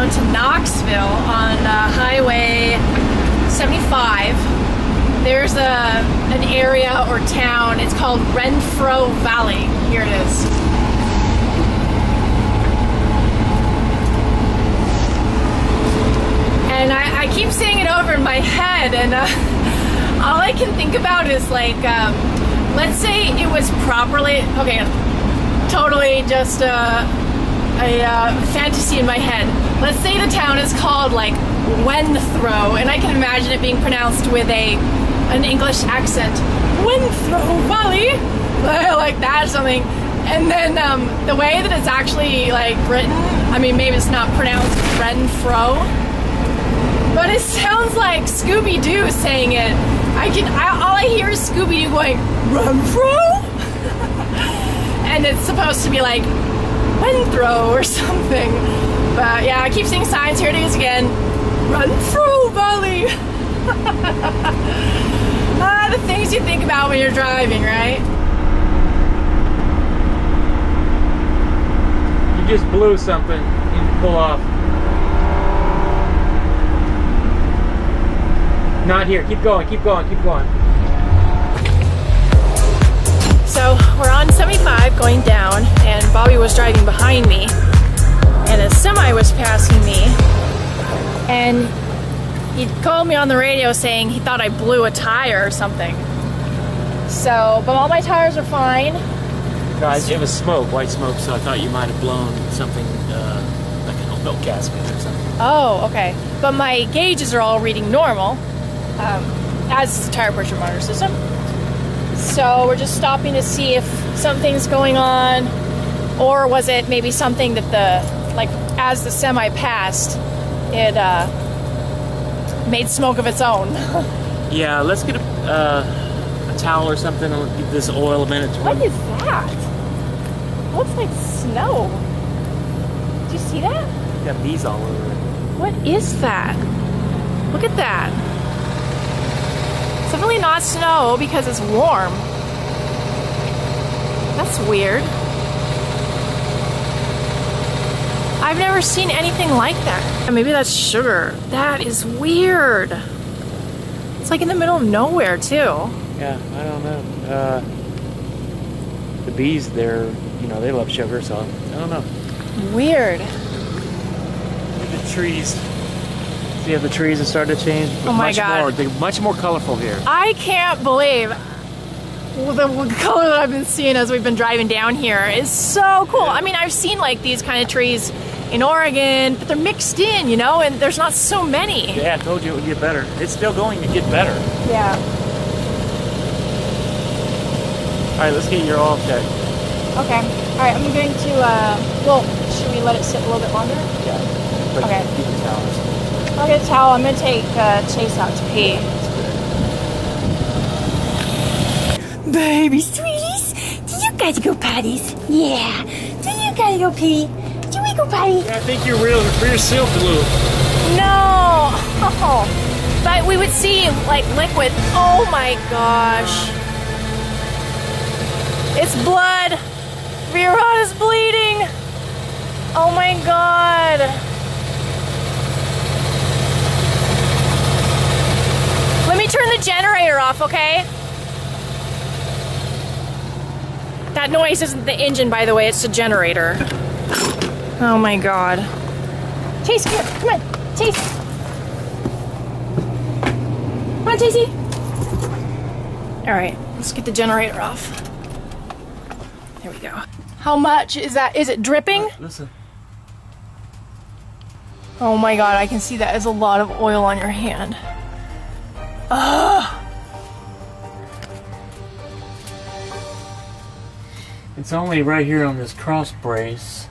down to Knoxville on Highway 75. There's an area or town, it's called Renfro Valley. Here it is. And I keep saying it over in my head, and all I can think about is like, let's say it was properly, okay, totally just a fantasy in my head. Let's say the town is called like Wenthrow, and I can imagine it being pronounced with an English accent. Wenthrow Valley, like that or something. And then the way that it's actually like written, I mean, maybe it's not pronounced Renfro, but it sounds like Scooby-Doo saying it. All I hear is Scooby-Doo going, Renfro? And it's supposed to be like, Wenthrow or something. But yeah, I keep seeing signs. Here it is again. Renfro Valley. The things you think about when you're driving, right? You just blew something. You need to pull off. Not here. Keep going, keep going, keep going. So we're on 75 going down, and Bobby was driving behind me, and a semi was passing me, and he called me on the radio saying he thought I blew a tire or something. So, but all my tires are fine. Guys, it was smoke, white smoke, so I thought you might have blown something like an oil gasket or something. Oh, okay. But my gauges are all reading normal, as is the tire pressure monitor system. So we're just stopping to see if something's going on, or was it maybe something that like as the semi passed, it made smoke of its own. Yeah, let's get a towel or something and give this oil a minute to run. What is that? It looks like snow. Did you see that? Got bees all over it. What is that? Look at that. It's definitely not snow because it's warm. That's weird. I've never seen anything like that. Maybe that's sugar. That is weird. It's like in the middle of nowhere too. Yeah, I don't know. The bees, they love sugar, so I don't know. Weird. The trees. See how the trees have started to change? Oh my God. They're much more colorful here. I can't believe the color that I've been seeing as we've been driving down here is so cool. I mean, I've seen like these kind of trees in Oregon, but they're mixed in, and there's not so many. Yeah, I told you it would get better. It's still going to get better. Yeah. All right, let's get your oil check. Okay. All right, I'm going to, well, should we let it sit a little bit longer? Yeah. But Okay. Keep the towels. I'll get a towel. I'm going to take Chase out to pee. Baby sweeties, do you guys go potties? Yeah. Do you guys go pee? Do we go potty? Yeah, I think you're real silk glue. No. Oh. But we would see like liquid. Oh my gosh. It's blood. Virat is bleeding. Oh my God. Let me turn the generator off, okay? That noise isn't the engine, by the way, it's the generator. Oh my God. Chase, here, come on, Chase. Come on, Chasey. All right, let's get the generator off. There we go. How much is that? Is it dripping? Listen. Oh my God, I can see that is a lot of oil on your hand. Ugh. It's only right here on this cross brace.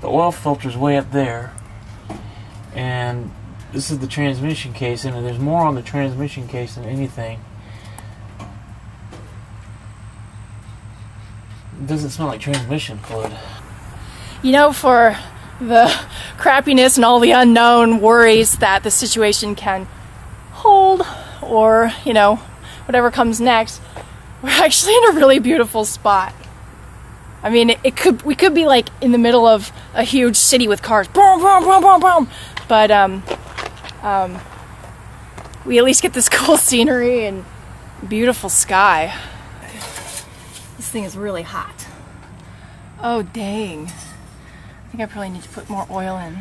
The oil filter's way up there. And this is the transmission case, and there's more on the transmission case than anything. It doesn't smell like transmission fluid. For the crappiness and all the unknown worries that the situation can hold, or, whatever comes next, we're actually in a really beautiful spot. I mean, we could be like in the middle of a huge city with cars, boom, boom, boom, boom, boom. But we at least get this cool scenery and beautiful sky. This thing is really hot. Oh dang! I think I probably need to put more oil in.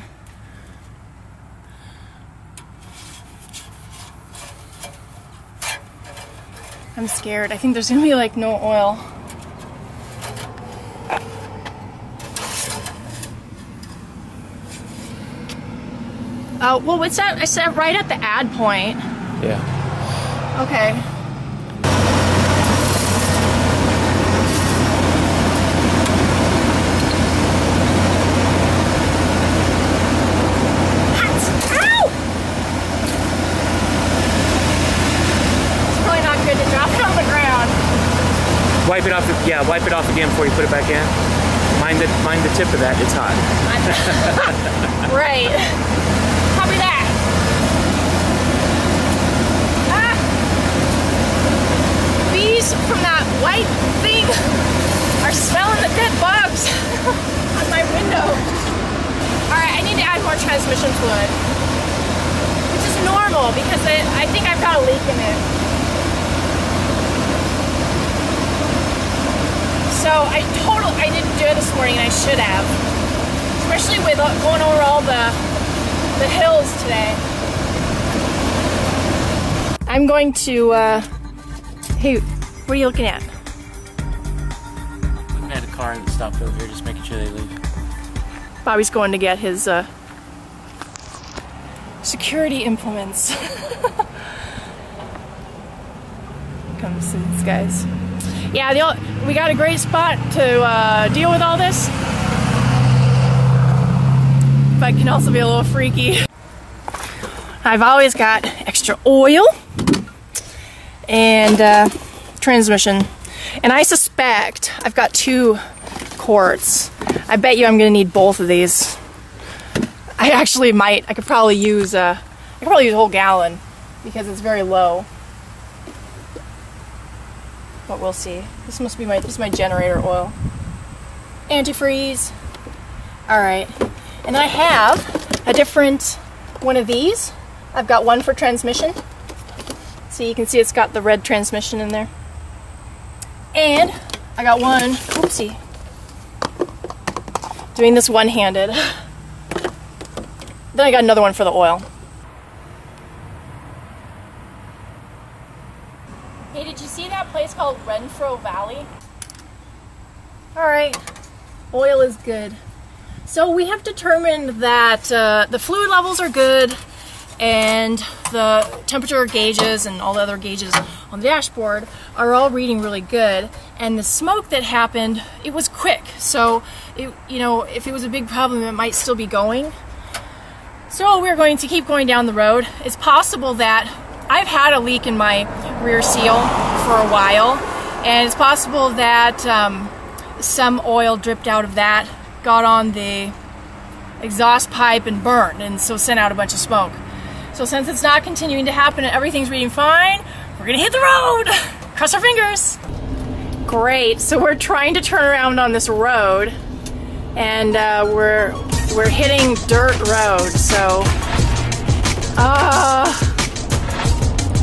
I'm scared. I think there's gonna be like no oil. Oh, well, what's that? I said right at the add point. Yeah. Okay. Hot! Ow! It's probably not good to drop it on the ground. Wipe it off. Yeah, wipe it off again before you put it back in. Mind the tip of that. It's hot. Right. Copy that. Ah! Bees from that white thing are smelling the dead bugs on my window. Alright, I need to add more transmission fluid, which is normal because I think I've got a leak in it. So I didn't do it this morning and I should have. Especially with going over all the hills today. I'm going to, hey, what are you looking at? Looking at a car that stopped over here, just making sure they leave. Bobby's going to get his security implements. Come see these guys. Yeah, we got a great spot to deal with all this. But it can also be a little freaky. I've always got extra oil and transmission. And I suspect I've got 2 quarts. I bet you I'm gonna need both of these. I actually might. I could probably use a whole gallon because it's very low. But we'll see. This is my generator oil. Antifreeze. All right. And I have a different one of these. I've got one for transmission. So you can see it's got the red transmission in there. And I got one, oopsie, doing this one-handed. Then I got another one for the oil. Hey, did you see that place called Renfro Valley? All right, oil is good. So we have determined that the fluid levels are good and the temperature gauges and all the other gauges on the dashboard are all reading really good. And the smoke that happened, it was quick. So, if it was a big problem, it might still be going. So we're going to keep going down the road. It's possible that I've had a leak in my rear seal for a while, and it's possible that some oil dripped out of that, got on the exhaust pipe and burned, and so sent out a bunch of smoke. So since it's not continuing to happen and everything's reading fine, we're gonna hit the road. Cross our fingers. Great, so we're trying to turn around on this road, and we're hitting dirt road, so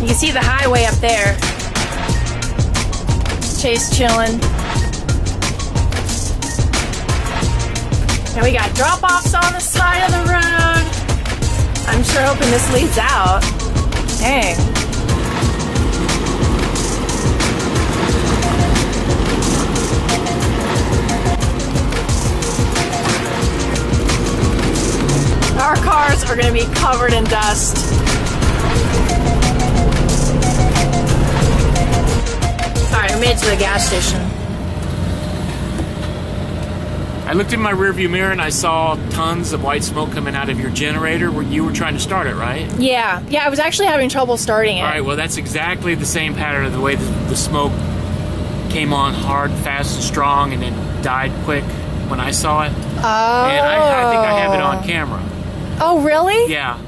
you can see the highway up there. Chase chilling. And we got drop-offs on the side of the road. I'm sure hoping this leads out. Dang. Our cars are going to be covered in dust. Alright, we made it to the gas station. I looked in my rearview mirror and I saw tons of white smoke coming out of your generator where you were trying to start it, right? Yeah, I was actually having trouble starting it. Alright, well that's exactly the same pattern of the way the smoke came on hard, fast, and strong, and then died quick when I saw it. Oh. And I think I have it on camera. Oh, really? Yeah,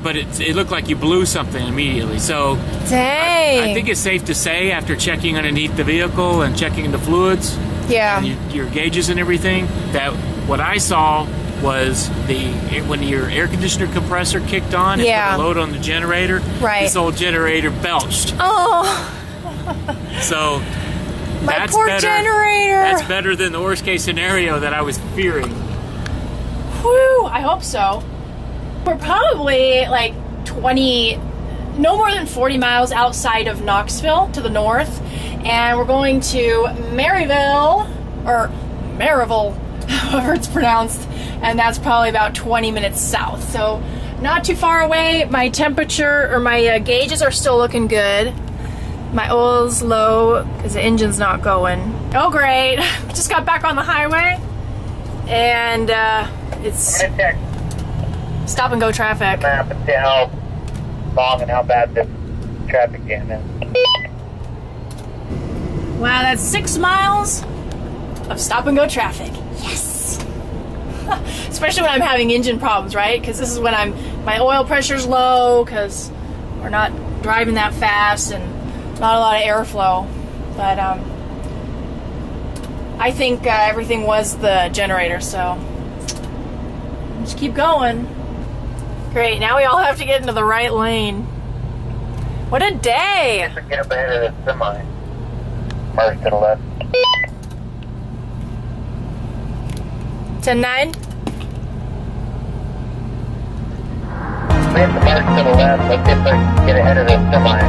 but it looked like you blew something immediately. So dang. I think it's safe to say, after checking underneath the vehicle and checking the fluids, Yeah. and your gauges and everything, that what I saw was when your air conditioner compressor kicked on, it put a load on the generator. Right. This old generator belched. Oh. So My that's poor better. generator. That's better than the worst case scenario that I was fearing. Whew, I hope so. We're probably like no more than 40 miles outside of Knoxville to the north, and we're going to Maryville, however it's pronounced, and that's probably about 20 minutes south. So not too far away. My temperature, or my gauges are still looking good. My oil's low because the engine's not going. Oh great, just got back on the highway, and it's stop and go traffic. Map and see how long and how bad this traffic jam is. Wow, that's 6 miles of stop and go traffic. Yes! Especially when I'm having engine problems, right? Because this is when my oil pressure's low, because we're not driving that fast and not a lot of airflow. But I think everything was the generator, so just keep going. Great, now we all have to get into the right lane. What a day! Just get up ahead of the semi. Merge to the left. 10-9. We have to merge to the left. Let's get ahead of the semi.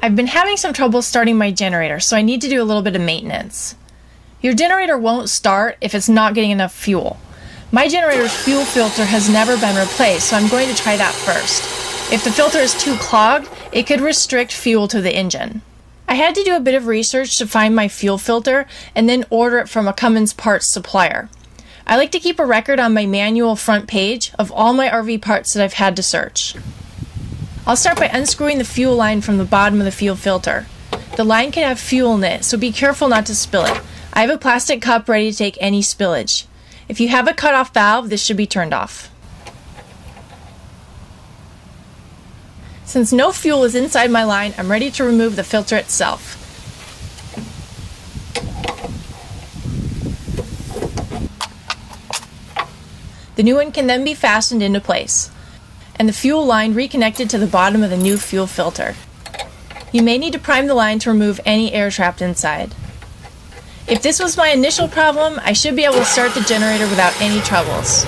I've been having some trouble starting my generator, so I need to do a little bit of maintenance. Your generator won't start if it's not getting enough fuel. My generator's fuel filter has never been replaced, so I'm going to try that first. If the filter is too clogged, it could restrict fuel to the engine. I had to do a bit of research to find my fuel filter and then order it from a Cummins parts supplier. I like to keep a record on my manual front page of all my RV parts that I've had to search. I'll start by unscrewing the fuel line from the bottom of the fuel filter. The line can have fuel in it, so be careful not to spill it. I have a plastic cup ready to take any spillage. If you have a cutoff valve, this should be turned off. Since no fuel is inside my line, I'm ready to remove the filter itself. The new one can then be fastened into place, and the fuel line reconnected to the bottom of the new fuel filter. You may need to prime the line to remove any air trapped inside. If this was my initial problem, I should be able to start the generator without any troubles.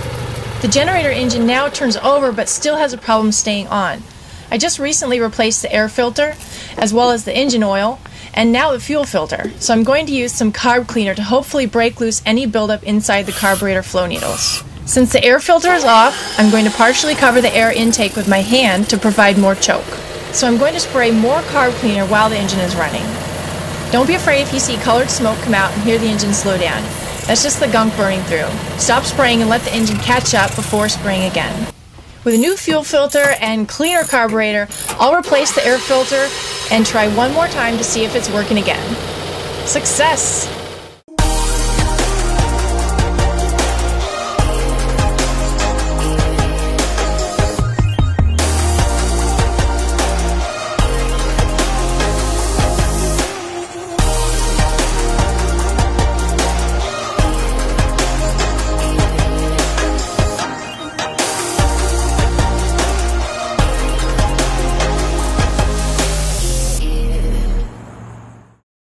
The generator engine now turns over but still has a problem staying on. I just recently replaced the air filter, as well as the engine oil, and now the fuel filter, so I'm going to use some carb cleaner to hopefully break loose any buildup inside the carburetor flow needles. Since the air filter is off, I'm going to partially cover the air intake with my hand to provide more choke. So I'm going to spray more carb cleaner while the engine is running. Don't be afraid if you see colored smoke come out and hear the engine slow down. That's just the gunk burning through. Stop spraying and let the engine catch up before spraying again. With a new fuel filter and cleaner carburetor, I'll replace the air filter and try one more time to see if it's working again. Success!